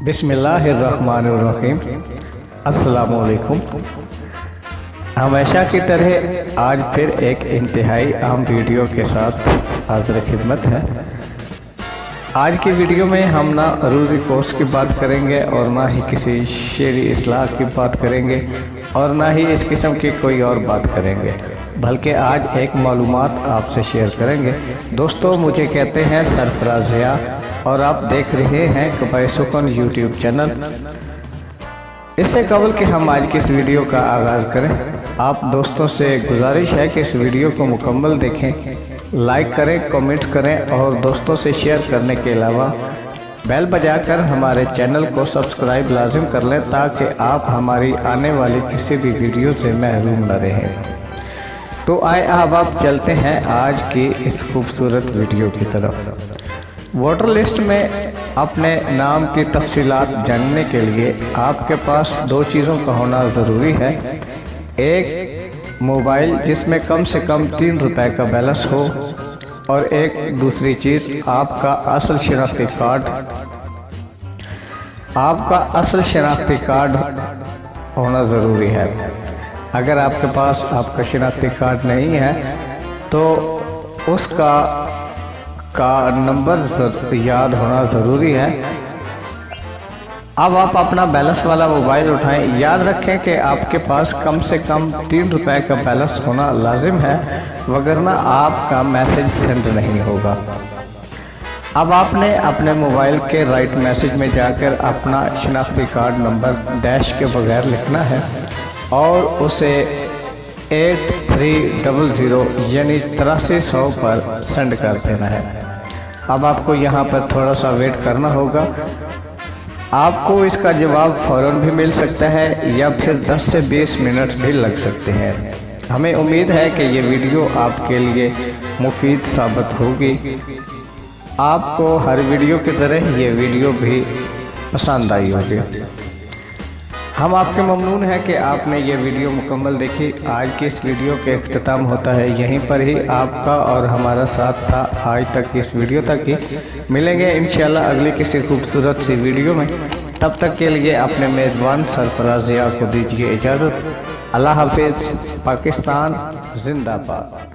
बिस्मिल्लाहिर्रहमानिर्रहीम। अस्सलामु अलैकुम। हमेशा की तरह आज फिर एक इंतहाई अहम वीडियो के साथ हाज़िर खिदमत है। आज की वीडियो में हम ना अरूज़ी कोर्स की बात करेंगे और ना ही किसी शेरी इस्लाह की बात करेंगे और ना ही इस किस्म की कोई और बात करेंगे, बल्कि आज एक मालूमात आपसे शेयर करेंगे। दोस्तों, मुझे कहते हैं सरफराज ज़िया और आप देख रहे हैं कबाए सुकून यूट्यूब चैनल। इससे कबल कि हम आज की इस वीडियो का आगाज़ करें, आप दोस्तों से गुजारिश है कि इस वीडियो को मुकम्मल देखें, लाइक करें, कमेंट्स करें और दोस्तों से शेयर करने के अलावा बेल बजाकर हमारे चैनल को सब्सक्राइब लाजिम कर लें ताकि आप हमारी आने वाली किसी भी वीडियो से महरूम न रहें। तो आए अब आप चलते हैं आज की इस खूबसूरत वीडियो की तरफ। वोटर लिस्ट में अपने नाम की तफसीलात जानने के लिए आपके पास दो चीज़ों का होना ज़रूरी है। एक मोबाइल जिसमें कम से कम 3 रुपए का बैलेंस हो और एक दूसरी चीज़ आपका असल शनाख्ती कार्ड। आपका असल शनाख्ती कार्ड होना ज़रूरी है। अगर आपके पास आपका शनाख्ती कार्ड नहीं है तो उसका नंबर याद होना ज़रूरी है। अब आप अपना बैलेंस वाला मोबाइल उठाएं। याद रखें कि आपके पास कम से कम 3 रुपए का बैलेंस होना लाजिम है, वगरना आपका मैसेज सेंड नहीं होगा। अब आपने अपने मोबाइल के राइट मैसेज में जाकर अपना शनाख्ती कार्ड नंबर डैश के बगैर लिखना है और उसे 8300 यानी 8300 पर सेंड कर देना है। अब आपको यहाँ पर थोड़ा सा वेट करना होगा। आपको इसका जवाब फ़ौरन भी मिल सकता है या फिर 10 से 20 मिनट भी लग सकते हैं। हमें उम्मीद है कि ये वीडियो आपके लिए मुफीद साबित होगी। आपको हर वीडियो की तरह ये वीडियो भी पसंद आई होगी। हम आपके ममनून हैं कि आपने ये वीडियो मुकम्मल देखी। आज की इस वीडियो के इख्तिताम होता है यहीं पर ही। आपका और हमारा साथ था आज तक, इस वीडियो तक ही। मिलेंगे इंशाल्लाह अगली किसी खूबसूरत सी वीडियो में। तब तक के लिए अपने मेज़बान सरफराज ज़िया को दीजिए इजाज़त। अल्लाह हाफिज़। पाकिस्तान जिंदाबाद।